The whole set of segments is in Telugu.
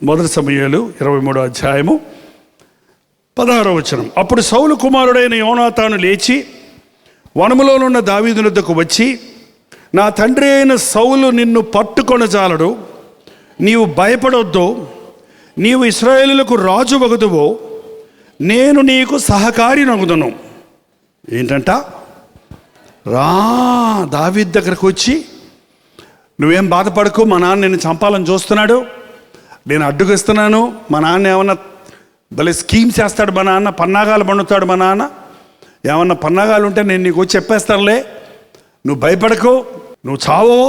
మొదటి సమూయేలు 23వ అధ్యాయము 16వ వచనం. అప్పుడు సౌలు కుమారుడైన యోనాతాను లేచి వనములోనున్న దావీదు వద్దకు వచ్చి, నా తండ్రి అయిన సౌలు నిన్ను పట్టుకొనజాలడు, నీవు భయపడొద్దు, నీవు ఇశ్రాయేలులకు రాజు వగుదువో, నేను నీకు సహకారి నగుదును. ఏంటంట, రా దావీదు దగ్గరకు వచ్చి, నువ్వేం బాధపడకు, మా నాన్న నిన్ను చంపాలని చూస్తున్నాడు, నేను అడ్డుకొస్తున్నాను, మా నాన్న ఏమన్నా భలే స్కీమ్స్ చేస్తాడు, మా నాన్న పన్నాగాలు పండుతాడు, మా నాన్న ఏమన్నా పన్నాగాలు ఉంటే నేను నీకు వచ్చి చెప్పేస్తానులే, నువ్వు భయపడకు, నువ్వు చావో,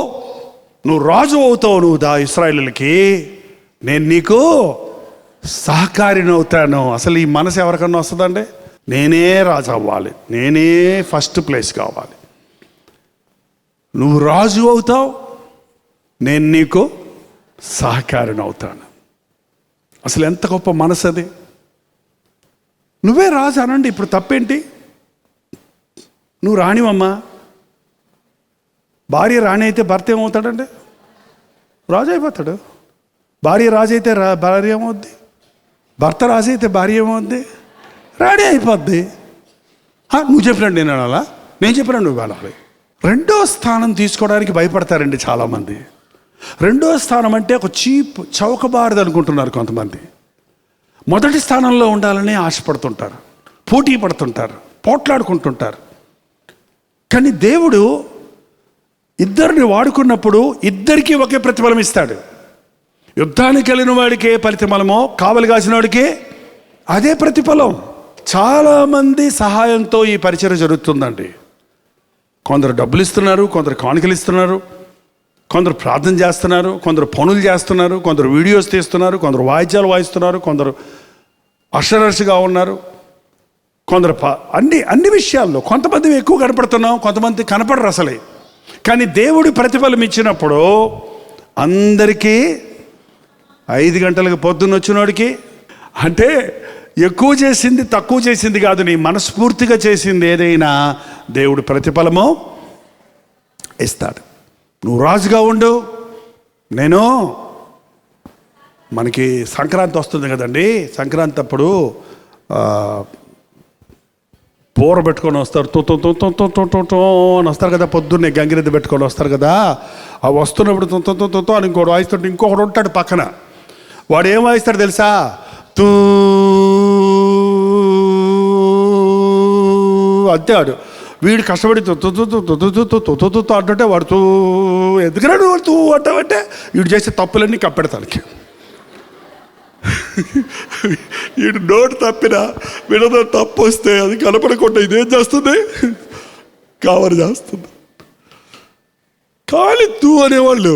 నువ్వు రాజు అవుతావు, నువ్వు ఇశ్రాయేలులకి, నేను నీకు సహకారిని అవుతాను. అసలు ఈ మనసు ఎవరికన్నా వస్తుందండి? నేనే రాజు అవ్వాలి, నేనే ఫస్ట్ ప్లేస్ కావాలి, నువ్వు రాజు అవుతావు, నేను నీకు సహకారిని అవుతాను. అసలు ఎంత గొప్ప మనసు అది. నువ్వే రాజు అనండి, ఇప్పుడు తప్పేంటి? నువ్వు రానివమ్మా. భార్య రాణి అయితే భర్త ఏమవుతాడండి? రాజు అయిపోతాడు. భార్య రాజు అయితే భార్య ఏమవుద్ది? భర్త రాజు అయితే భార్య ఏమవుద్ది? రాణి అయిపోద్ది. నువ్వు చెప్పినట్టు నేను అనాలా? నేను చెప్పినట్టు నువ్వు అనాలి. రెండో స్థానం తీసుకోవడానికి భయపడతారండి చాలామంది. రెండో స్థానం అంటే ఒక చీప్ చౌకబారదు అనుకుంటున్నారు కొంతమంది. మొదటి స్థానంలో ఉండాలని ఆశపడుతుంటారు, పోటీ పడుతుంటారు, పోట్లాడుకుంటుంటారు. కానీ దేవుడు ఇద్దరిని వాడుకున్నప్పుడు ఇద్దరికీ ఒకే ప్రతిఫలం ఇస్తాడు. యుద్ధానికి వెళ్ళిన వాడికి ఏ ప్రతిఫలమో, కావలి కాసిన వాడికి అదే ప్రతిఫలం. చాలామంది సహాయంతో ఈ పరిచయం జరుగుతుందండి. కొందరు డబ్బులు ఇస్తున్నారు, కొందరు కానుకలు ఇస్తున్నారు, కొందరు ప్రార్థన చేస్తున్నారు, కొందరు పనులు చేస్తున్నారు, కొందరు వీడియోస్ తీస్తున్నారు, కొందరు వాయిద్యాలు వాయిస్తున్నారు, కొందరు అక్షరశగా ఉన్నారు, కొందరు అన్ని విషయాల్లో. కొంతమంది ఎక్కువ కనపడుతున్నాం, కొంతమంది కనపడరు అసలే. కానీ దేవుడి ప్రతిఫలం ఇచ్చినప్పుడు అందరికీ 5 గంటలకు పొద్దున్న వచ్చినోడికి, అంటే ఎక్కువ చేసింది తక్కువ చేసింది కాదు, నీ మనస్ఫూర్తిగా చేసింది ఏదైనా దేవుడు ప్రతిఫలము ఇస్తాడు. నువ్వు రాజుగా ఉండు. నేను మనకి సంక్రాంతి వస్తుంది కదండి, సంక్రాంతి అప్పుడు పూర పెట్టుకొని వస్తారు, అని వస్తారు కదా, పొద్దున్నే గంగిరెద్దు పెట్టుకొని వస్తారు కదా. ఆ వస్తున్నప్పుడు తొంతో అని ఇంకోటి వాయిస్తుంటే ఇంకొకడు ఉంటాడు పక్కన. వాడు ఏం వాయిస్తాడు తెలుసా? తూ అంతేవాడు. వీడు కష్టపడి అంటుంటే వాడుతూ ఎందుకురాడు వాడుతూ అంటావంటే వీడు చేసే తప్పులన్నీ కప్పెడతానికి. వీడు నోటు తప్పినా వీడతో తప్పు వస్తే అది కనపడకుండా ఇదేం చేస్తుంది? కవర్ చేస్తుంది. కానీ తూ అనేవాళ్ళు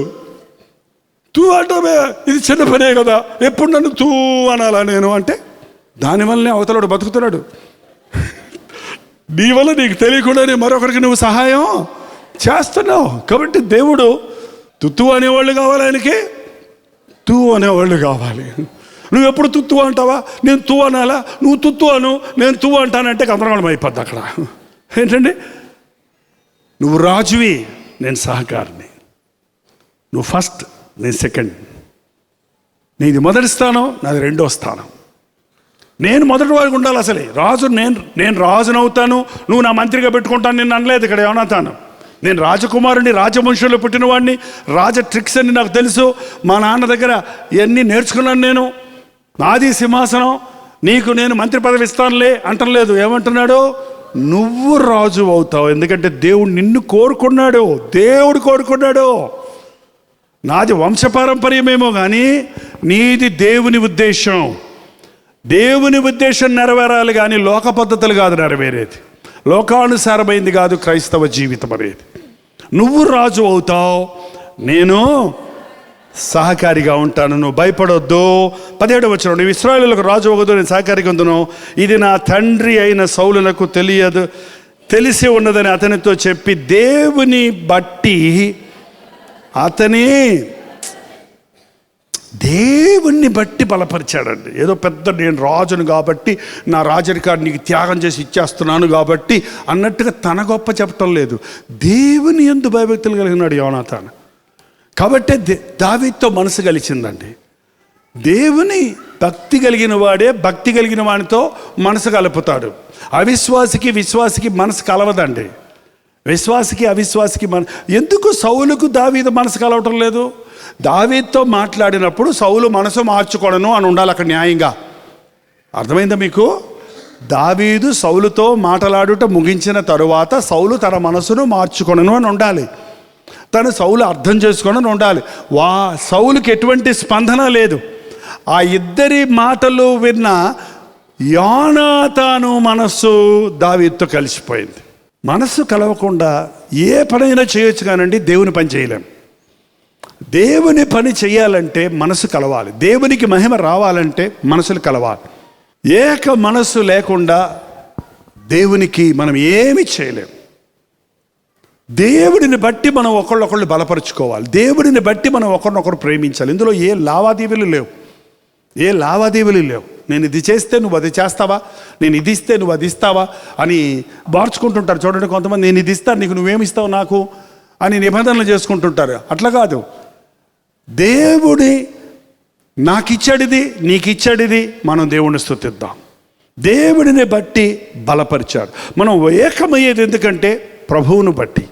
తూ అంటామే, ఇది చిన్న పనే కదా, ఎప్పుడు నన్ను తూ అనాలా నేను అంటే? దానివల్లనే అవతలడు బతుకుతున్నాడు. నీ వల్ల నీకు తెలియకుండానే మరొకరికి నువ్వు సహాయం చేస్తున్నావు. కాబట్టి దేవుడు తుత్తు అనేవాళ్ళు కావాలి, ఆయనకి తూ అనేవాళ్ళు కావాలి. నువ్వు ఎప్పుడు తుత్తు అంటావా? నేను తూ అనాలా? నువ్వు తుత్తు అను, నేను తూ అంటానంటే గందరగోళం అయిపోద్ది అక్కడ. ఏంటండి, నువ్వు రాజువి, నేను సహకారిని. నువ్వు ఫస్ట్, నేను సెకండ్. నీది మొదటి స్థానం, నాది రెండో స్థానం. నేను మొదటి వాడికి ఉండాలి. అసలే రాజు నేను రాజునవుతాను, నువ్వు నా మంత్రిగా పెట్టుకుంటాను నిన్ను అనలేదు ఇక్కడ యోనాతాను. నేను రాజకుమారుని, రాజవంశంలో పుట్టినవాడిని, రాజ ట్రిక్స్ అని నాకు తెలుసు, మా నాన్న దగ్గర ఇవన్నీ నేర్చుకున్నాను నేను, నాది సింహాసనం, నీకు నేను మంత్రి పదవి ఇస్తానులే అంటలేదు. ఏమంటున్నాడు? నువ్వు రాజు అవుతావు, ఎందుకంటే దేవుడు నిన్ను కోరుకున్నాడు. దేవుడు కోరుకున్నాడు. నాది వంశపారంపర్యమేమో కానీ నీది దేవుని ఉద్దేశం. దేవుని ఉద్దేశం నెరవేరాలి కానీ లోక పద్ధతులు కాదు నెరవేరేది, లోకానుసారమైంది కాదు క్రైస్తవ జీవితం అనేది. నువ్వు రాజు అవుతావు, నేను సహకారిగా ఉంటాను, నువ్వు భయపడొద్దు. 17వ వచనం, నువ్వు ఇశ్రాయేలులకు రాజు అవ్వదు, నేను సహకారిగా ఉందును, ఇది నా తండ్రి అయిన సౌలునకు తెలిసి ఉన్నదని అతనితో చెప్పి దేవుని బట్టి దేవుణ్ణి బట్టి బలపరిచాడండి. ఏదో పెద్ద నేను రాజును కాబట్టి నా రాజరికాన్ని నీకు త్యాగం చేసి ఇచ్చేస్తున్నాను కాబట్టి అన్నట్టుగా తన గొప్ప చెప్పటం లేదు. దేవుని యందు భయభక్తులు కలిగినాడు యోనాతాను. కాబట్టి దావీదుతో మనసు కలిసిందండి. దేవుని భక్తి కలిగిన వాడే భక్తి కలిగిన వానితో మనసు కలుపుతాడు. అవిశ్వాసికి విశ్వాసికి మనసు కలవదండి. విశ్వాసికి అవిశ్వాసికి ఎందుకు సౌలుకు దావీదు మనసు కలవటం లేదు? దావీదుతో మాట్లాడినప్పుడు సౌలు మనసు మార్చుకోవడను అని ఉండాలి అక్కడ న్యాయంగా. అర్థమైందా మీకు? దావీదు సౌలుతో మాట్లాడుట ముగించిన తరువాత సౌలు తన మనసును మార్చుకొనను అని ఉండాలి. తను సౌలు అర్థం చేసుకోనని ఉండాలి. సౌలుకి ఎటువంటి స్పందన లేదు. ఆ ఇద్దరి మాటలు విన్న యోనాతాను మనస్సు దావీదుతో కలిసిపోయింది. మనస్సు కలవకుండా ఏ పనైనా చేయొచ్చు కానండి, దేవుని పని చేయలేం. దేవుని పని చేయాలంటే మనసు కలవాలి. దేవునికి మహిమ రావాలంటే మనసులు కలవాలి. ఏక మనస్సు లేకుండా దేవునికి మనం ఏమి చేయలేం. దేవుడిని బట్టి మనం ఒకళ్ళొకళ్ళు బలపరుచుకోవాలి. దేవుడిని బట్టి మనం ఒకరినొకరు ప్రేమించాలి. ఇందులో ఏ లావాదేవీలు లేవు. నేను ఇది చేస్తే నువ్వు అది చేస్తావా, నేను ఇది ఇస్తే నువ్వు అది ఇస్తావా అని మార్చుకుంటుంటారు. చూడండి, కొంతమంది నేను ఇది ఇస్తాను నీకు, నువ్వేమి ఇస్తావు నాకు అని నిబంధనలు చేసుకుంటుంటారు. అట్లా కాదు. దేవుడి నాకిచ్చాడిది నీకిచ్చాడిది, మనం దేవుడిని స్తుతిద్దాం. దేవుడిని బట్టి బలపరిచాడు. మనం ఏకమయ్యేది ఎందుకంటే ప్రభువును బట్టి.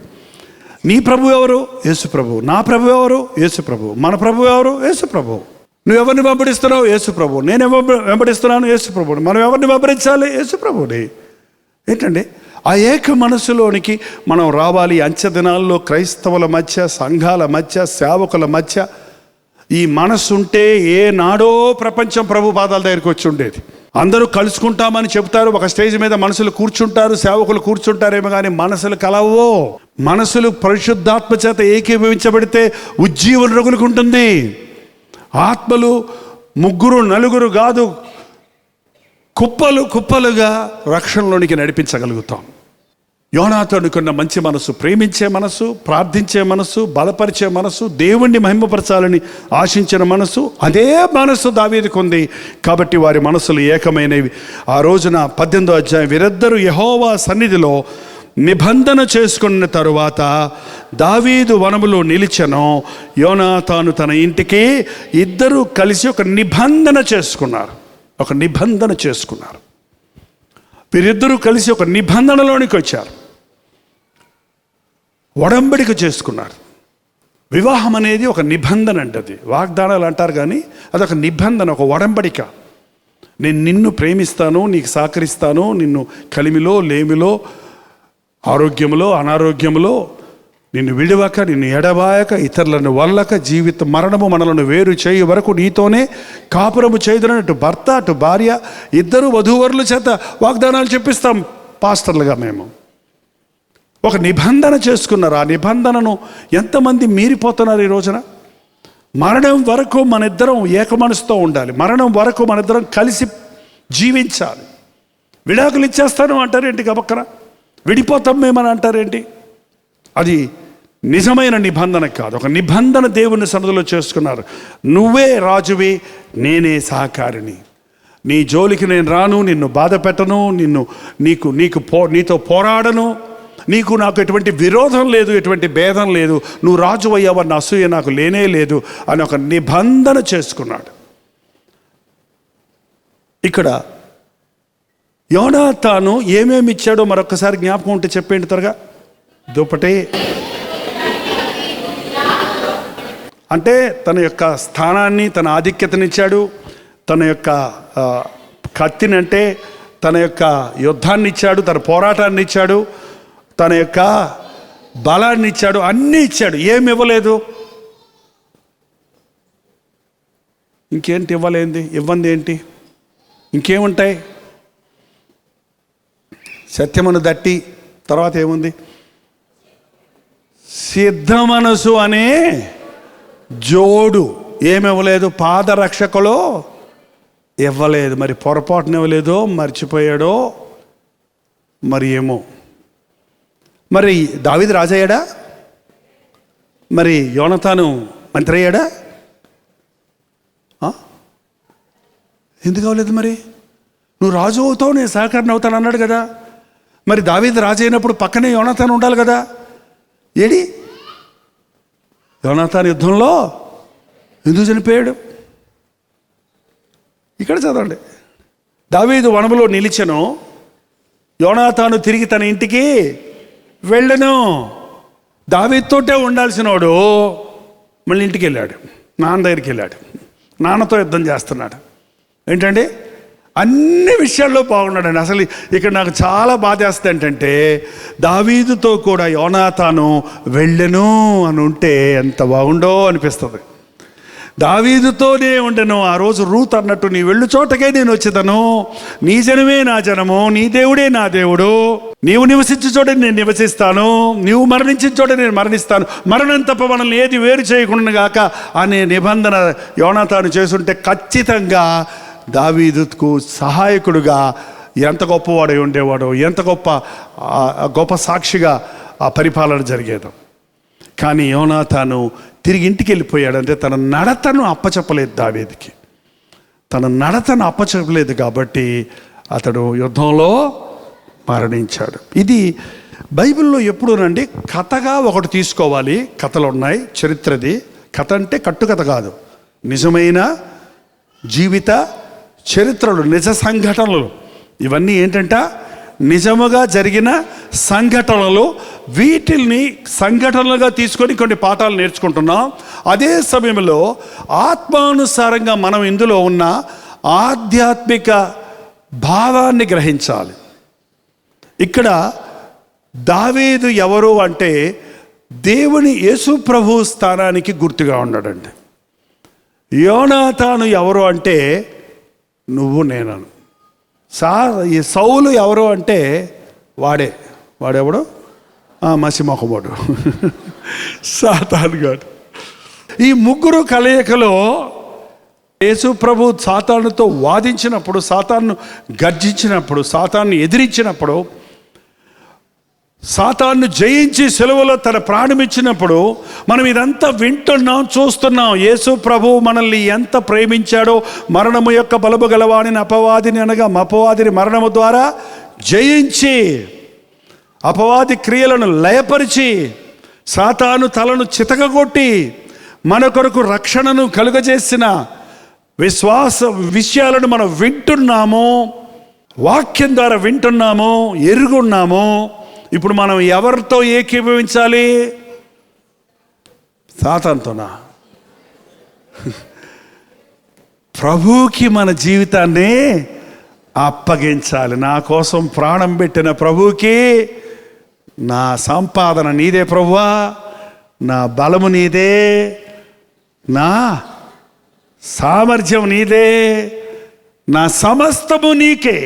నీ ప్రభు ఎవరు? యేసు ప్రభు. నా ప్రభు ఎవరు? యేసు ప్రభు. మన ప్రభు ఎవరు? యేసు ప్రభు. నువ్వు ఎవరిని వెంబడిస్తున్నావు? యేసు ప్రభు. నేను వెంబడిస్తున్నాను యేసు ప్రభుని. మనం ఎవరిని వెంబడించాలి? యేసు ప్రభుని. ఏంటండి, ఆ ఏక మనసులోనికి మనం రావాలి. అంచె దినాల్లో క్రైస్తవుల మధ్య, సంఘాల మధ్య, సేవకుల మధ్య ఈ మనస్సు ఉంటే ఏ నాడో ప్రపంచం ప్రభు పాదాల దగ్గరికి వచ్చి ఉండేది. అందరూ కలుసుకుంటామని చెబుతారు, ఒక స్టేజ్ మీద మనసులు కూర్చుంటారు, సేవకులు కూర్చుంటారేమో కానీ మనసులు కలవో. మనసులు పరిశుద్ధాత్మ చేత ఏకీభవించబడితే ఉజ్జీవన రగులుకుంటుంది. ఆత్మలు 3 4 కాదు, కుప్పలుగా రక్షణలోనికి నడిపించగలుగుతాం. యోనాతానుకున్న మంచి మనసు, ప్రేమించే మనసు, ప్రార్థించే మనసు, బలపరిచే మనసు, దేవుణ్ణి మహిమపరచాలని ఆశించిన మనసు, అదే మనసు దావీదుకు ఉంది. కాబట్టి వారి మనసులు ఏకమైనవి. ఆ రోజున 18వ అధ్యాయం, వీరిద్దరూ యెహోవా సన్నిధిలో నిబంధన చేసుకున్న తరువాత దావీదు వనములో నిలిచెను. యోనాతాను తన ఇంటికి ఇద్దరు కలిసి ఒక నిబంధన చేసుకున్నారు. వీరిద్దరూ కలిసి ఒక నిబంధనలోనికి వచ్చారు. ఒడంబడిక చేసుకున్నారు. వివాహం అనేది ఒక నిబంధన అండి. అది వాగ్దానాలు అంటారు కానీ అదొక నిబంధన, ఒక ఒడంబడిక. నేను నిన్ను ప్రేమిస్తాను, నీకు సహకరిస్తాను, నిన్ను కలిమిలో లేమిలో, ఆరోగ్యంలో అనారోగ్యంలో నిన్ను విడవక, నిన్ను ఎడబాయక, ఇతరులను వల్లక, జీవిత మరణము మనలను వేరు చేయ వరకు నీతోనే కాపురము చేయదునని అటు భర్త అటు భార్య ఇద్దరు వధూవరుల చేత వాగ్దానాలు చెప్పిస్తాం పాస్టర్లుగా. మేము ఒక నిబంధన చేసుకున్నారు. ఆ నిబంధనను ఎంతమంది మీరిపోతున్నారు ఈ రోజున? మరణం వరకు మన ఇద్దరం ఏక మనసుతో ఉండాలి. మరణం వరకు మన ఇద్దరం కలిసి జీవించాలి. విడాకులు ఇచ్చేస్తాను అంటారేంటి? గబక్కన విడిపోతాం మేమని అంటారేంటి? అది నిజమైన నిబంధన కాదు. ఒక నిబంధన దేవుని సన్నిధిలో చేసుకున్నారు. నువ్వే రాజువి, నేనే సహకారిని. నీ జోలికి నేను రాను, నిన్ను బాధ పెట్టను, నీతో పోరాడను, నాకు ఎటువంటి విరోధం లేదు, ఎటువంటి భేదం లేదు, నువ్వు రాజు అయ్యావన్న అసూయ నాకు లేనే లేదు అని ఒక నిబంధన చేసుకున్నాడు. ఇక్కడ యోనాతాను ఏమేమి ఇచ్చాడో మరొకసారి జ్ఞాపకం ఉంటే చెప్పేంటి త్వరగా. దుప్పటి అంటే తన యొక్క స్థానాన్ని, తన ఆధిక్యతనిచ్చాడు. తన యొక్క కత్తిని అంటే తన యొక్క యుద్ధాన్ని ఇచ్చాడు, తన పోరాటాన్ని ఇచ్చాడు, తన యొక్క బలాన్ని ఇచ్చాడు, అన్నీ ఇచ్చాడు. ఏమి ఇవ్వలేదు? ఇంకేంటి ఇవ్వంది ఏంటి? ఇంకేముంటాయి? సత్యమును దట్టి తర్వాత ఏముంది? సిద్ధ మనసు అనే జోడు. ఏమివ్వలేదు? పాదరక్షకులో ఇవ్వలేదు. మరి పొరపాటున ఇవ్వలేదో, మర్చిపోయాడో మరి ఏమో. మరి దావీదు రాజయ్యాడా? మరి యోనాతాను మంత్రి అయ్యాడా? ఎందుకు అవ్వలేదు? మరి నువ్వు రాజు అవుతావు, నేను సహకారిని అవుతాను అన్నాడు కదా. మరి దావీదు రాజు అయినప్పుడు పక్కనే యోనాతాను ఉండాలి కదా. ఏడి యోనాతాను యుద్ధంలో ఎందుకు చనిపోయాడు? ఇక్కడ చదవండి. దావీదు వనములో నిలిచెను, యోనాతాను తిరిగి తన ఇంటికి వెళ్ళను. దావీదుతోటే ఉండాల్సినోడు మళ్ళీ ఇంటికి వెళ్ళాడు, నాన్న దగ్గరికి వెళ్ళాడు, నాన్నతో యుద్ధం చేస్తున్నాడు. ఏంటండి, అన్ని విషయాల్లో బాగున్నాడండి. అసలు ఇక్కడ నాకు చాలా బాధేస్తుంది ఏంటంటే, దావీదుతో కూడా యోనాతాను వెళ్ళెను అని ఉంటే ఎంత బాగుండో అనిపిస్తుంది. దావీదుతోనే ఉండను. ఆ రోజు రూత్ అన్నట్టు, నీ వెళ్ళు చోటకే నేను వచ్చేదను, నీ జనమే నా జనము, నీ దేవుడే నా దేవుడు, నీవు నివసించే చోట నేను నివసిస్తాను, నీవు మరణించిన చోట నేను మరణిస్తాను, మరణం తప్ప మనల్ని ఏది వేరు చేయకుండా గాక అనే నిబంధన యోనాతాను చేసుంటే ఖచ్చితంగా దావీదుకు సహాయకుడుగా ఎంత గొప్పవాడై ఉండేవాడో, ఎంత గొప్ప సాక్షిగా ఆ పరిపాలన జరిగేదో. కానీ యోనాతాను తిరిగి ఇంటికి వెళ్ళిపోయాడంటే తన నడతను అప్పచెప్పలేదు దావీదుకి. తన నడతను అప్పచెప్పలేదు కాబట్టి అతడు యుద్ధంలో మరణించాడు. ఇది బైబిల్లో ఎప్పుడునండి కథగా ఒకటి తీసుకోవాలి. కథలు ఉన్నాయి, చరిత్రది. కథ అంటే కట్టుకథ కాదు, నిజమైన జీవిత చరిత్రలు, నిజ సంఘటనలు. ఇవన్నీ ఏంటంట, నిజముగా జరిగిన సంఘటనలు. వీటిల్ని సంఘటనలుగా తీసుకొని కొన్ని పాఠాలు నేర్చుకుంటున్నాం. అదే సమయంలో ఆత్మానుసారంగా మనం ఇందులో ఉన్న ఆధ్యాత్మిక భావాన్ని గ్రహించాలి. ఇక్కడ దావీదు ఎవరు అంటే దేవుని యేసు ప్రభు స్థానానికి గుర్తుగా ఉన్నాడండి. యోనాతాను ఎవరు అంటే నువ్వు నేనను. ఈ సౌలు ఎవరు అంటే వాడెవడు, మసిమొకముడు, సాతాను గాడు. ఈ ముగ్గురు కలయికలో యేసు ప్రభు సాతానుతో వాదించినప్పుడు, సాతాను గర్జించినప్పుడు, సాతాన్ని ఎదిరించినప్పుడు, సాతాను జయించి సిలువలో తన ప్రాణం ఇచ్చినప్పుడు మనం ఇదంతా వింటున్నాం, చూస్తున్నాం. యేసు ప్రభు మనల్ని ఎంత ప్రేమించాడో, మరణము యొక్క బలము గలవాడిని అపవాదిని అనగా అపవాదిని మరణము ద్వారా జయించి, అపవాది క్రియలను లయపరిచి, సాతాను తలను చితకగొట్టి మన కొరకు రక్షణను కలుగజేసిన విషయాలను మనం వింటున్నాము, వాక్యం ద్వారా వింటున్నాము, ఎరుగున్నాము. ఇప్పుడు మనం ఎవరితో ఏకీభవించాలి? సాతానుతోనా? ప్రభువుకి మన జీవితాన్ని అప్పగించాలి. నా కోసం ప్రాణం పెట్టిన ప్రభువుకి, నా సంపాదన నీదే ప్రభువా, నా బలము నీదే, నా సామర్థ్యం నీదే, నా సమస్తము నీకే,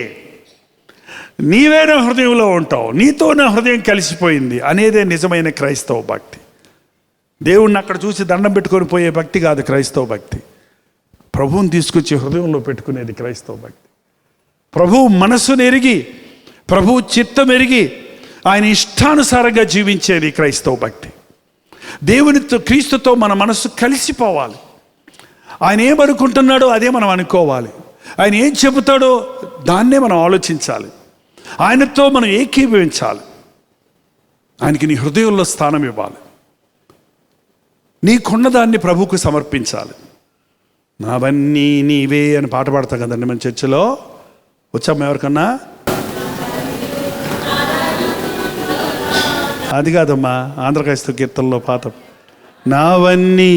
నీవే నా హృదయంలో ఉంటావు, నీతో నా హృదయం కలిసిపోయింది అనేదే నిజమైన క్రైస్తవ భక్తి. దేవుణ్ణి అక్కడ చూసి దండం పెట్టుకొని పోయే భక్తి కాదు క్రైస్తవ భక్తి. ప్రభువుని తీసుకొచ్చి హృదయంలో పెట్టుకునేది క్రైస్తవ భక్తి. ప్రభువు మనస్సును ఎరిగి, ప్రభువు చిత్తం ఎరిగి, ఆయన ఇష్టానుసారంగా జీవించేది క్రైస్తవ భక్తి. దేవునితో, క్రీస్తుతో మన మనస్సు కలిసిపోవాలి. ఆయన ఏమనుకుంటున్నాడో అదే మనం అనుకోవాలి. ఆయన ఏం చెబుతాడో దాన్నే మనం ఆలోచించాలి. ఆయనతో మనం ఏకీభవించాలి. ఆయనకి నీ హృదయంలో స్థానం ఇవ్వాలి. నీకున్నదాన్ని ప్రభువుకు సమర్పించాలి. నావన్నీ నీవే అని పాట పాడతాం కదండి మన చర్చిలో. వచ్చాము ఎవరికన్నా? అది కాదమ్మా, ఆంధ్ర క్రైస్తవ కీర్తనలో పాత నావన్నీ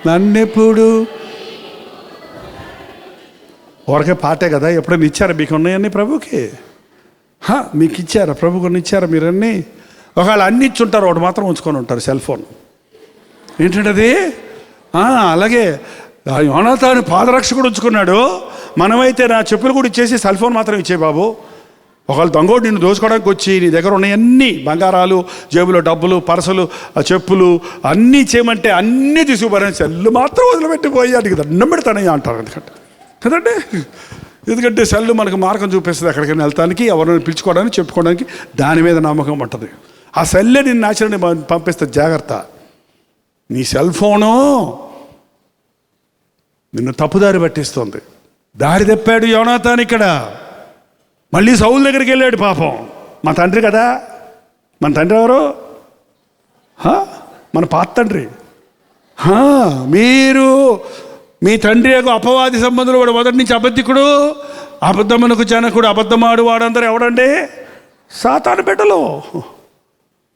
నన్నెప్పుడు ఊరకే పాటే కదా. ఎప్పుడైనా ఇచ్చారా మీకు ఉన్నాయన్నీ ప్రభుకి? మీకు ఇచ్చారా? ప్రభు కొన్ని ఇచ్చారా మీరన్నీ? ఒకవేళ అన్ని ఇచ్చుంటారు, ఒకటి మాత్రం ఉంచుకొని ఉంటారు, సెల్ ఫోన్. ఏంటంటే అది అలాగే యోనాతాను పాదరక్షకుడు ఉంచుకున్నాడు. మనమైతే నా చెప్పులు కూడా ఇచ్చేసి సెల్ ఫోన్ మాత్రం ఇచ్చే బాబు. ఒకవేళ దొంగోడు నిన్ను దోచుకోవడానికి వచ్చి నీ దగ్గర ఉన్నాయన్నీ బంగారాలు, జేబులో డబ్బులు, పరసలు, చెప్పులు అన్నీ చేయమంటే అన్నీ తీసుకుపోయాను, సెల్లు మాత్రం వదిలిపెట్టిపోయి అడిగి దండం పెడతానయ్యా అంటారు. కదండి, ఎందుకంటే సెల్లు మనకు మార్గం చూపిస్తుంది ఎక్కడికైనా వెళ్తానికి, ఎవరిని పిలుచుకోవడానికి, చెప్పుకోవడానికి. దాని మీద నమ్మకం ఉంటుంది. ఆ సెల్లే నిన్ను నాశనాన్ని పంపిస్తుంది. జాగ్రత్త. నీ సెల్ ఫోను నిన్ను తప్పుదారి పట్టిస్తుంది. దారి తెప్పాడు యోనాతాను ఇక్కడ. మళ్ళీ సౌలు దగ్గరికి వెళ్ళాడు పాపం. మా తండ్రి కదా. మన తండ్రి ఎవరు? మన పాత తండ్రి. మీరు మీ తండ్రి యొక్క అపవాది సంబంధులు, వాడు మొదటి నుంచి అబద్ధికుడు, అబద్ధమునకు జనకుడు, అబద్ధమాడు వాడందరూ ఎవడండి? సాతాను బిడ్డలు.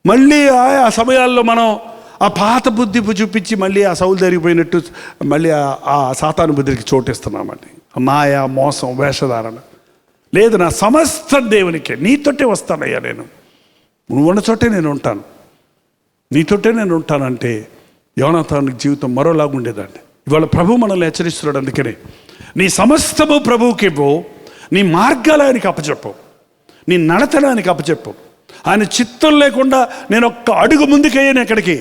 మళ్ళీ ఆ సమయాల్లో మనం ఆ పాత బుద్ధి చూపించి మళ్ళీ ఆ సౌలు జరిగిపోయినట్టు మళ్ళీ ఆ సాతాను బుద్ధికి చోటిస్తున్నామండి. మాయ, మోసం, వేషధారణ లేదు. నా సమస్త దేవునికే, నీతోటే వస్తానయ్యా, నువ్వు ఉన్న చోటే నేను ఉంటాను, నీతోటే నేను ఉంటానంటే యోనాతాను జీవితం మరోలాగా ఉండేదండి. ఇవాళ ప్రభు మనల్ని హెచ్చరిస్తున్నాడు. అందుకనే నీ సమస్తము ప్రభువుకి ఇవ్వు, నీ మార్గాలు ఆయనకి అప్పచెప్పు, నీ నడతడానికి అప్పచెప్పు. ఆయన చిత్తం లేకుండా నేను ఒక్క అడుగు ముందుకయ్యాను, ఎక్కడికి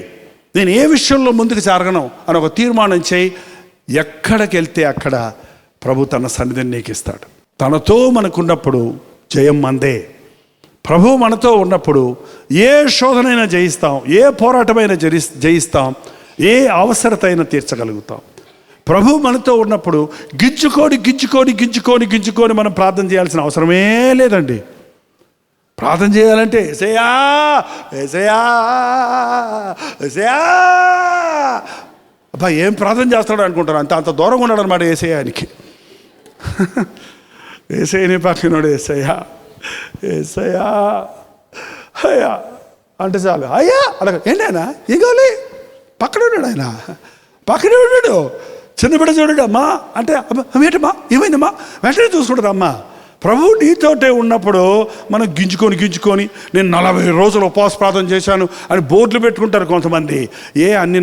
నేను ఏ విషయంలో ముందుకు జరగను అని ఒక తీర్మానం చేయి. ఎక్కడికి వెళ్తే అక్కడ ప్రభు తన సన్నిధిని నీకు ఇస్తాడు. తనతో మనకున్నప్పుడు జయం మందే. ప్రభు మనతో ఉన్నప్పుడు ఏ శోధనైనా జయిస్తాం, ఏ పోరాటమైనా జయిస్తాం, ఏ అవసరత అయినా తీర్చగలుగుతాం. ప్రభు మనతో ఉన్నప్పుడు గింజుకొని మనం ప్రార్థన చేయాల్సిన అవసరమే లేదండి. ప్రార్థన చేయాలంటే ఏసయ్యా ఏసయ్యా ఏసయ్యా, అబ్బా ఏం ప్రార్థన చేస్తాడు అనుకుంటారు. అంత దూరంగా ఉన్నాడు అనమాట ఏసయ్యానికి. ఏసయ్యని పక్కనోడు ఏసయ్యా ఏసయ్యా అయ్యా అంటే చాలు. అయ్యా అడగ ఏంటైనా ఏం కావాలి, పక్కనే ఉన్నాడు ఆయన, పక్కనే ఉన్నాడు. చిన్న బిడ్డ చూడండి, అమ్మా అంటే ఏంటమ్మా ఏమైందమ్మా వెంటనే చూసుకుంటుంది అమ్మా. ప్రభు నీతోటే ఉన్నప్పుడు మనం గింజుకొని నేను 40 రోజులు ఉపవాస ప్రార్థన చేశాను అని బోర్డులు పెట్టుకుంటారు కొంతమంది. అన్ని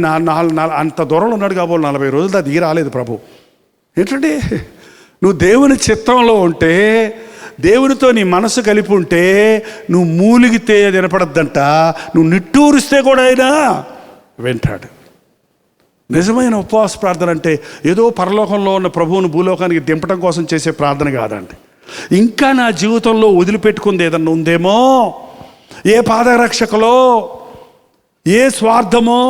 అంత దూరంలో ఉన్నాడు కాబోలు 40 రోజులు అది రాలేదు ప్రభు. ఏంటంటే నువ్వు దేవుని చిత్తంలో ఉంటే, దేవునితో నీ మనసు కలిపి ఉంటే, నువ్వు మూలిగితే వినపడద్దంట, నువ్వు నిట్టూరిస్తే కూడా అయినా వింటాడు. నిజమైన ఉపవాస ప్రార్థన అంటే ఏదో పరలోకంలో ఉన్న ప్రభువును భూలోకానికి దింపడం కోసం చేసే ప్రార్థన కాదండి. ఇంకా నా జీవితంలో వదిలిపెట్టుకుంది ఏదన్నా ఉందేమో, ఏ పాదరక్షకలో, ఏ స్వార్థమో,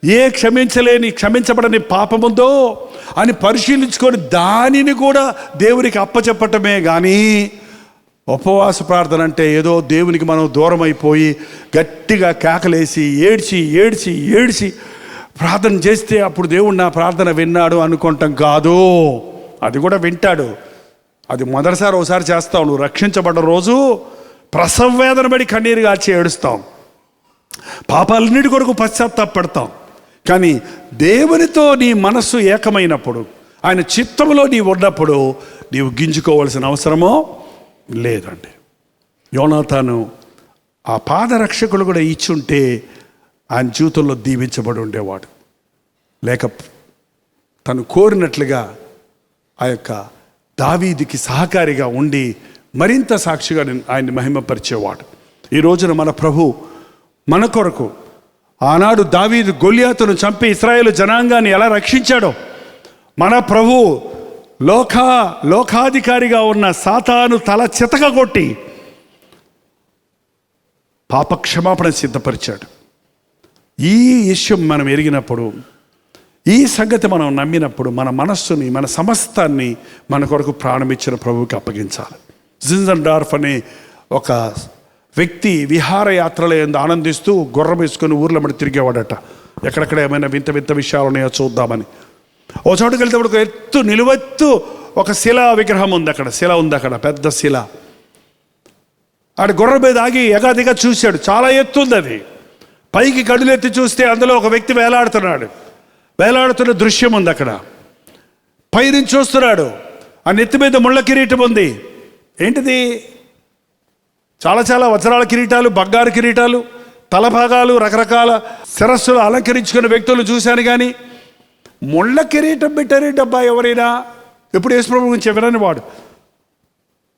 ఏ క్షమించబడని పాపముందో అని పరిశీలించుకొని దానిని కూడా దేవునికి అప్పచెప్పటమే కానీ ఉపవాస ప్రార్థన అంటే ఏదో దేవునికి మనం దూరం అయిపోయి గట్టిగా కేకలేసి ఏడ్చి ప్రార్థన చేస్తే అప్పుడు దేవుడు నా ప్రార్థన విన్నాడు అనుకుంటాం కాదు. అది కూడా వింటాడు. అది మొదటిసారి ఒకసారి చేస్తావు. నువ్వు రక్షించబడ్డ రోజు ప్రసవ వేదన పడి కన్నీరు కాచి ఏడుస్తాం, పాపాలన్నిటి కొరకు పశ్చాత్తాపడతాం. కానీ దేవునితో నీ మనస్సు ఏకమైనప్పుడు, ఆయన చిత్తంలో నీవు ఉన్నప్పుడు నీవు గింజుకోవాల్సిన అవసరమో లేదండి. యోనాతాను ఆ పాదరక్షకులు కూడా ఇచ్చుంటే ఆయన జీవితంలో దీవించబడి ఉండేవాడు. లేక తను కోరినట్లుగా ఆ యొక్క దావీదుకి సహకారిగా ఉండి మరింత సాక్షిగా ఆయన్ని మహిమపరిచేవాడు. ఈ రోజున మన ప్రభు మన కొరకు ఆనాడు దావీదు గొలియాతును చంపి ఇశ్రాయేలు జనాంగాన్ని ఎలా రక్షించాడో, మన ప్రభు లోకాధికారిగా ఉన్న సాతాను తల చితకగొట్టి పాపక్షమాపణ సిద్ధపరిచాడు. ఈ విషయం మనం ఎరిగినప్పుడు, ఈ సంగతి మనం నమ్మినప్పుడు మన మనస్సుని, మన సమస్తాన్ని మన కొరకు ప్రాణమిచ్చిన ప్రభువుకి అప్పగించాలి. జింజన్డార్ఫ్ అనే ఒక వ్యక్తి విహారయాత్రలో ఆనందిస్తూ గుర్రం వేసుకొని ఊర్లో మడి తిరిగేవాడట. ఎక్కడెక్కడ ఏమైనా వింత విషయాలు ఉన్నాయో చూద్దామని. ఓ చోటుకి వెళ్తే ఒక నిలువెత్తు ఒక శిలా విగ్రహం ఉంది అక్కడ, శిల ఉంది అక్కడ, పెద్ద శిల. ఆడ గుర్రం మీద ఆగి ఎగాదిగా చూశాడు. చాలా ఎత్తుంది అది. పైకి కడులెత్తి చూస్తే అందులో ఒక వ్యక్తి వేలాడుతున్న దృశ్యం ఉంది అక్కడ. పైనుంచి చూస్తున్నాడు. ఆ నెత్తి మీద ముళ్ళ కిరీటం ఉంది. ఏంటిది? చాలా వజ్రాల కిరీటాలు, బంగారు కిరీటాలు, తలభాగాలు, రకరకాల శిరస్సులు అలంకరించుకున్న వ్యక్తులు చూశాను. కానీ ముళ్ళ కిరీటం పెట్టారే డబ్బా ఎవరైనా ఎప్పుడు యేసుప్రభు గురించి వినని వాడు.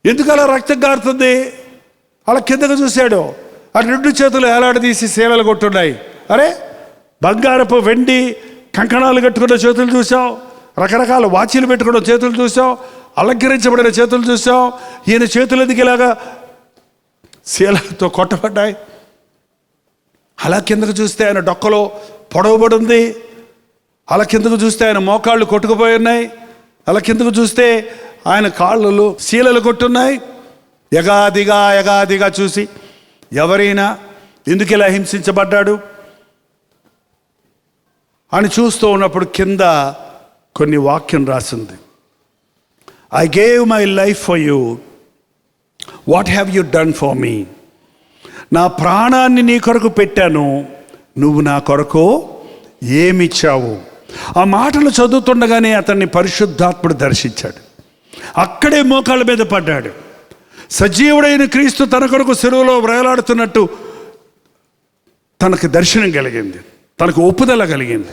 ఎందుకు అలా రక్తం గారుతుంది? అలా కిందకు చూశాడు. ఆ 2 చేతులు ఏలాడదీసి శీలలు కొట్టున్నాయి. అరే, బంగారపు వెండి కంకణాలు కట్టుకున్న చేతులు చూసాం, రకరకాల వాచీలు పెట్టుకున్న చేతులు చూసాం, అలంకరించబడిన చేతులు చూసాం. ఈయన చేతులు ఎందుకు ఇలాగా శీలతో కొట్టబడ్డాయి? అలా కిందకు చూస్తే ఆయన డొక్కలో పొడవబడి ఉంది. అలా కిందకు చూస్తే ఆయన మోకాళ్ళు కొట్టుకుపోయి ఉన్నాయి. అలా కిందకు చూస్తే ఆయన కాళ్ళు శీలలు కొట్టున్నాయి. ఎగాదిగా చూసి ఎవరైనా ఎందుకు ఇలా హింసించబడ్డాడు? అని చూస్తూ ఉన్నప్పుడు కింద కొన్ని వాక్యం రాసింది. I gave my life for you, what have you done for me? నా ప్రాణాన్ని నీ కొరకు పెట్టాను, నువ్వు నా కొరకు ఏమిచ్చావు? ఆ మాటలు చదువుతుండగానే అతన్ని పరిశుద్ధాత్ముడు దర్శించాడు. అక్కడే మోకాళ్ళ మీద పడ్డాడు. సజీవుడైన క్రీస్తు తన కొరకు సిలువలో వ్రేలాడుతున్నట్టు తనకు దర్శనం కలిగింది, తనకు ఒప్పుదల కలిగింది.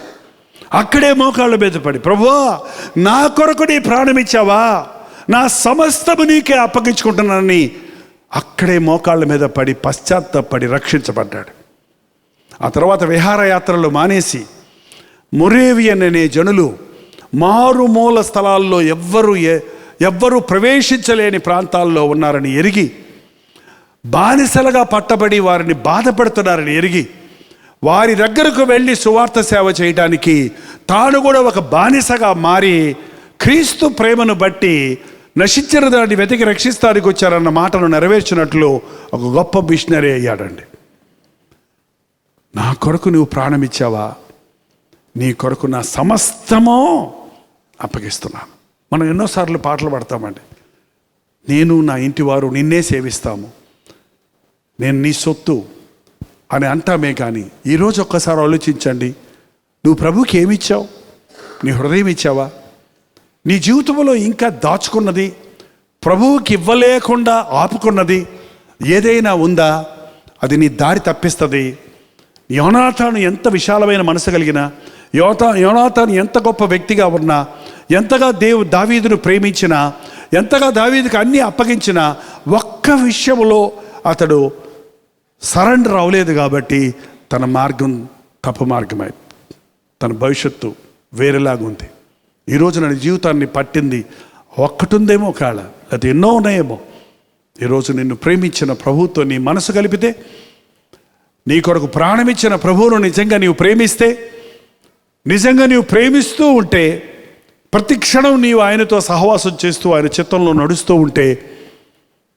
అక్కడే మోకాళ్ళ మీద పడి, ప్రభువా నా కొరకు నీ ప్రాణం ఇచ్చావా, నా సమస్తము నీకే అప్పగించుకుంటున్నానని అక్కడే మోకాళ్ళ మీద పడి పశ్చాత్తాపడి రక్షించబడ్డాడు. ఆ తర్వాత విహారయాత్రలు మానేసి మొరేవియన్ అనే జనులు మారుమూల స్థలాల్లో ఎవ్వరూ ప్రవేశించలేని ప్రాంతాల్లో ఉన్నారని ఎరిగి, బానిసలుగా పట్టబడి వారిని బాధపడుతున్నారని ఎరిగి, వారి దగ్గరకు వెళ్ళి సువార్త సేవ చేయడానికి తాను కూడా ఒక బానిసగా మారి క్రీస్తు ప్రేమను బట్టి నశించిన దాన్ని వెతికి రక్షిస్తానికి వచ్చారన్న మాటను నెరవేర్చినట్లు ఒక గొప్ప మిషనరీ అయ్యాడండి. నా కొరకు నువ్వు ప్రాణం ఇచ్చావా, నీ కొరకు నా సమస్తమో అప్పగిస్తున్నాను. మనం ఎన్నోసార్లు పాటలు పాడతామండి, నేను నా ఇంటి వారు నిన్నే సేవిస్తాము, నేను నీ సొత్తు అని అంటామే. కానీ ఈరోజు ఒక్కసారి ఆలోచించండి, నువ్వు ప్రభువుకి ఏమిచ్చావు? నీ హృదయం ఇచ్చావా? నీ జీవితంలో ఇంకా దాచుకున్నది, ప్రభువుకి ఇవ్వలేకుండా ఆపుకున్నది ఏదైనా ఉందా? అది నీ దారి తప్పిస్తుంది. యోనాతాను ఎంత విశాలమైన మనసు కలిగినా, యోనాతాను ఎంత గొప్ప వ్యక్తిగా ఉన్నా, ఎంతగా దావీదును ప్రేమించినా, ఎంతగా దావీదుకు అన్నీ అప్పగించినా, ఒక్క విషయంలో అతడు సరెండర్ అవ్వలేదు. కాబట్టి తన మార్గం తప్పు మార్గమై, తన భవిష్యత్తు వేరేలాగుంది. ఈరోజు నా జీవితాన్ని పట్టింది ఒక్కటి ఉందేమో కాళ, అది ఎన్నో ఉన్నాయేమో. ఈరోజు నిన్ను ప్రేమించిన ప్రభువుతో నీ మనసు కలిపితే, నీ కొరకు ప్రాణమిచ్చిన ప్రభువును నిజంగా నీవు ప్రేమిస్తే, నిజంగా నీవు ప్రేమిస్తూ ఉంటే, ప్రతి క్షణం నీవు ఆయనతో సహవాసం చేస్తూ ఆయన చిత్తంలో నడుస్తూ ఉంటే,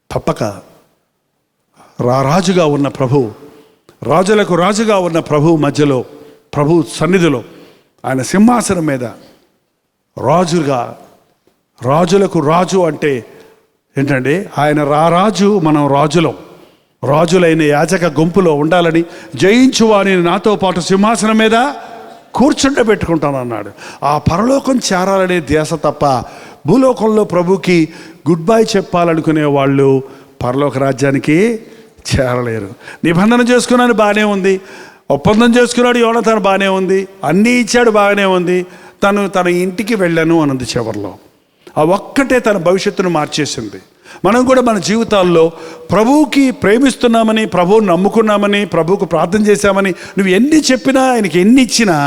తప్పక రాజుగా ఉన్న ప్రభువు, రాజులకు రాజుగా ఉన్న ప్రభువు మధ్యలో, ప్రభు సన్నిధిలో, ఆయన సింహాసనం మీద రాజుగా, రాజులకు రాజు అంటే ఏంటంటే ఆయన రాజు, మనం రాజులం. రాజులైన యాజక గుంపులో ఉండాలని, జయించువాని నాతో పాటు సింహాసనం మీద కూర్చుండబెట్టుకుంటానన్నాడు. ఆ పరలోకం చేరాలనే ధ్యాస తప్ప భూలోకంలో ప్రభుకి గుడ్ బై చెప్పాలనుకునే వాళ్ళు పరలోక రాజ్యానికి చేరలేరు. నిబంధన చేసుకున్నాడు బాగానే ఉంది, ఒప్పందం చేసుకున్నాడు యోనాతాను బాగానే ఉంది, అన్నీ ఇచ్చాడు బాగానే ఉంది, తన ఇంటికి వెళ్ళాను అన్నది చివరిలో. ఆ ఒక్కటే తన భవిష్యత్తును మార్చేసింది. మనం కూడా మన జీవితాల్లో ప్రభువుకి ప్రేమిస్తున్నామని, ప్రభువుని నమ్ముకున్నామని, ప్రభువుకు ప్రార్థన చేశామని నువ్వు ఎన్ని చెప్పినా, ఆయనకి ఎన్ని ఇచ్చినా,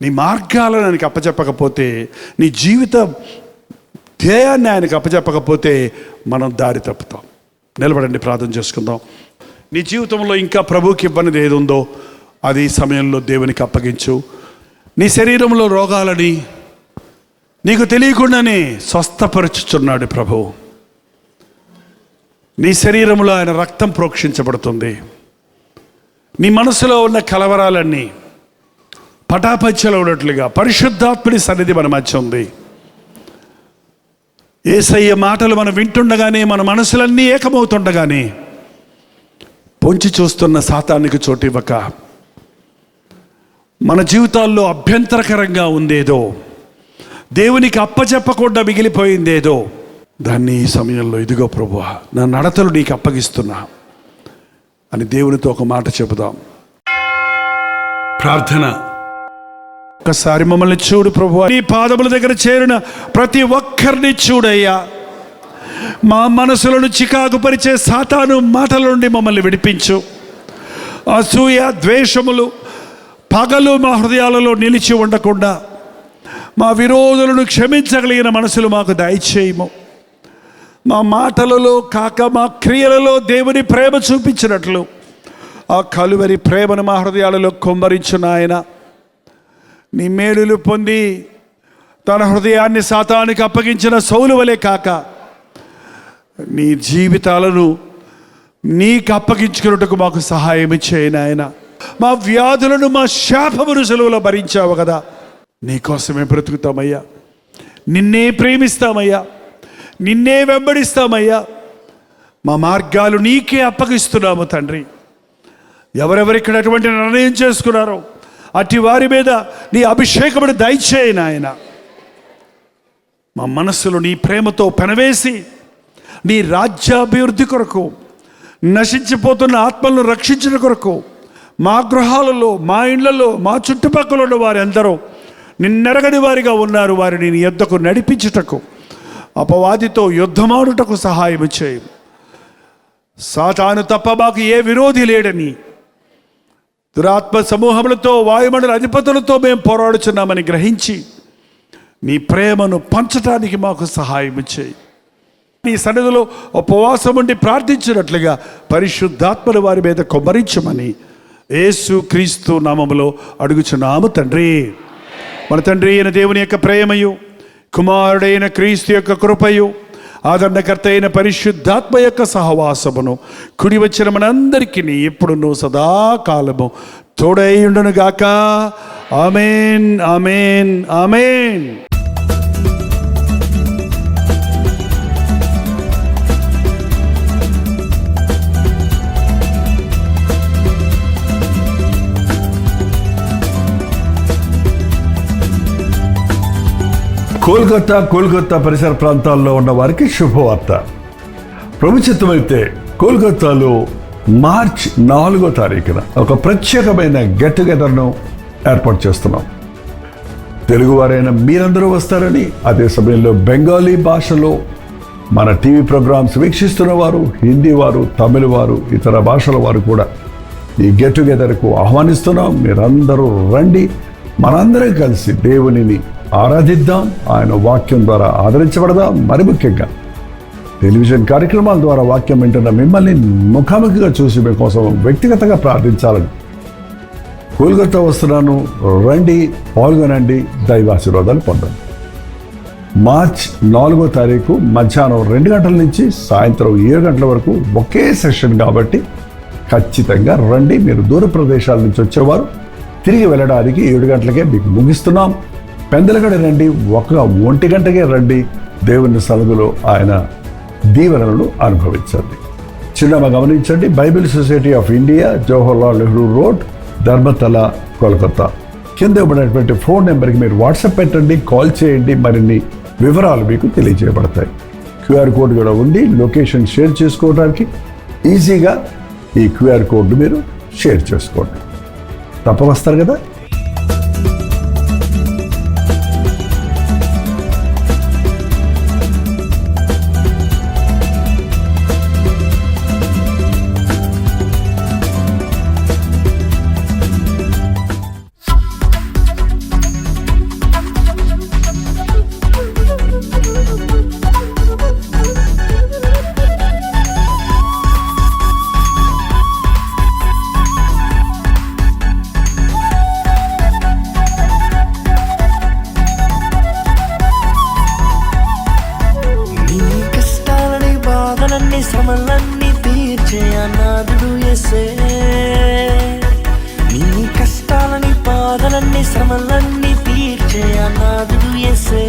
నీ మార్గాలను ఆయనకి అప్పచెప్పకపోతే, నీ జీవిత ధ్యేయాన్ని ఆయనకి అప్పచెప్పకపోతే మనం దారి తప్పుతాం. నిలబడండి, ప్రార్థన చేసుకుందాం. నీ జీవితంలో ఇంకా ప్రభువుకి ఇవ్వనిది ఏది ఉందో అది ఈ సమయంలో దేవునికి అప్పగించు. నీ శరీరంలో రోగాలని నీకు తెలియకుండానే స్వస్థపరుచుచున్నాడు ప్రభువు. నీ శరీరంలో ఆయన రక్తం ప్రోక్షించబడుతుంది. నీ మనసులో ఉన్న కలవరాలన్నీ పటాపంచలు ఉన్నట్లుగా పరిశుద్ధాత్ముడి సన్నిధి మన మధ్య ఉంది. యేసయ్య మాటలు మనం వింటుండగానే, మన మనసులన్నీ ఏకమవుతుండగానే, పొంచి చూస్తున్న సాతానికి చోటివ్వక, మన జీవితాల్లో అభ్యంతరకరంగా ఉందేదో, దేవునికి అప్పచెప్పకుండా మిగిలిపోయిందేదో, దాన్ని ఈ సమయంలో ఇదిగో ప్రభువా నా నడతలు నీకు అప్పగిస్తున్నా అని దేవునితో ఒక మాట చెబుదాం. ప్రార్థన. ఒక్కసారి మమ్మల్ని చూడు ప్రభువా, నీ పాదముల దగ్గర చేరిన ప్రతి ఒక్కరిని చూడయ్యా. మా మనసులను చికాకుపరిచే సాతాను మాటల నుండి మమ్మల్ని విడిపించు. అసూయ, ద్వేషములు, పగలు మా హృదయాలలో నిలిచి ఉండకుండా మా విరోధులను క్షమించగలిగిన మనసులు మాకు దయచేయము. మా మాటలలో కాక మా క్రియలలో దేవుని ప్రేమ చూపించినట్లు ఆ కలువరి ప్రేమను మా హృదయాలలో కుమ్మరించు నాయన. నీ మేలులు పొంది తన హృదయాన్ని సాతానికి అప్పగించిన సౌలు వలె కాక, నీ జీవితాలను నీకు అప్పగించుకున్నట్టుకు మాకు సహాయం ఇచ్చేయి నాయన. మా వ్యాధులను, మా శాపమును సెలవులో భరించావు కదా. నీకోసమే బ్రతుకుతామయ్యా, నిన్నే ప్రేమిస్తామయ్యా, నిన్నే వెంబడిస్తామయ్యా. మా మార్గాలు నీకే అప్పగిస్తున్నాము తండ్రి. ఎవరెవరిక్కడ అటువంటి నిర్ణయం చేసుకున్నారో అట్టి వారి మీద నీ అభిషేకమును దయచేయి నాయన. మా మనస్సులో నీ ప్రేమతో పెనవేసి నీ రాజ్యాభివృద్ధి కొరకు, నశించిపోతున్న ఆత్మలను రక్షించిన కొరకు, మా గృహాలలో, మా ఇళ్లలో, మా చుట్టుపక్కల ఉన్న వారి అందరూ నిన్నెరగని వారిగా ఉన్నారు. వారిని నీ యొద్దకు నడిపించుటకు, అపవాదితో యుద్ధమాడుటకు సహాయం చేయి. సాతాను తప్ప మాకు ఏ విరోధి లేడని, దురాత్మ సమూహములతో, వాయుమండల అధిపతులతో మేము పోరాడుచున్నామని గ్రహించి నీ ప్రేమను పంచటానికి మాకు సహాయం చేయి. నీ సన్నిధిలో ఉపవాసం ఉండి ప్రార్థించినట్లుగా పరిశుద్ధాత్మను వారి మీద కొమ్మరించమని యేసు క్రీస్తు నామములో అడుగుచున్నాము తండ్రి. మన తండ్రి అయిన దేవుని యొక్క ప్రేమయు, కుమారుడైన క్రీస్తు యొక్క కృపయు, ఆదరణకర్త అయిన పరిశుద్ధాత్మ యొక్క సహవాసమును కుడి వచ్చిన మనందరికీ ఎప్పుడును సదాకాలము తోడై ఉండును గాక. ఆమేన్, ఆమేన్, ఆమేన్. కోల్కతా పరిసర ప్రాంతాల్లో ఉన్న వారికి శుభవార్త. ప్రభు చిత్తమైతే కోల్కతాలో మార్చ్ 4వ తారీఖున ఒక ప్రత్యేకమైన గెట్ టుగెదర్ను ఏర్పాటు చేస్తున్నాం. తెలుగువారైన మీరందరూ వస్తారని, అదే సమయంలో బెంగాలీ భాషలో మన టీవీ ప్రోగ్రామ్స్ వీక్షిస్తున్న వారు, హిందీ వారు, తమిళ వారు, ఇతర భాషల వారు కూడా ఈ గెట్ టుగెదర్కు ఆహ్వానిస్తున్నాం. మీరందరూ రండి, మనందరం కలిసి దేవునిని ఆరాధిద్దాం, ఆయన వాక్యం ద్వారా ఆదరించబడదాం. మరి ముఖ్యంగా టెలివిజన్ కార్యక్రమాల ద్వారా వాక్యం వింటున్న మిమ్మల్ని ముఖాముఖిగా చూసి మీకోసం వ్యక్తిగతంగా ప్రార్థించాలని కోల్కతా వస్తున్నాను. రండి, పాల్గొనండి, దైవాశీర్వాదాలు పొందండి. మార్చ్ 4వ తారీఖు మధ్యాహ్నం 2 గంటల నుంచి సాయంత్రం 7 గంటల వరకు ఒకే సెషన్ కాబట్టి ఖచ్చితంగా రండి. మీరు దూర ప్రదేశాల నుంచి వచ్చేవారు తిరిగి వెళ్ళడానికి 7 గంటలకే మీకు ముగిస్తున్నాం. పెందలగడ రండి, 1 గంటకే రండి. దేవుని సన్నిధిలో ఆయన దీవెనలను అనుభవించండి. చిన్నగా గమనించండి, Bible Society of India, Jawaharlal Nehru road, Dharmatala, Kolkata. కింద ఇవ్వబడినటువంటి ఫోన్ నెంబర్కి మీరు వాట్సాప్ పెట్టండి, కాల్ చేయండి. మరిన్ని వివరాలు మీకు తెలియజేయబడతాయి. క్యూఆర్ కోడ్ కూడా ఉంది. లొకేషన్ షేర్ చేసుకోవడానికి ఈజీగా ఈ క్యూఆర్ కోడ్ మీరు షేర్ చేసుకోండి. తప్ప వస్తారు కదా. శ్రమలన్నీ తీర్చే అనాథుడు యేసే. నీ కష్టాలని బాధలన్నీ శ్రమలన్నీ తీర్చే అనాథుడు యేసే.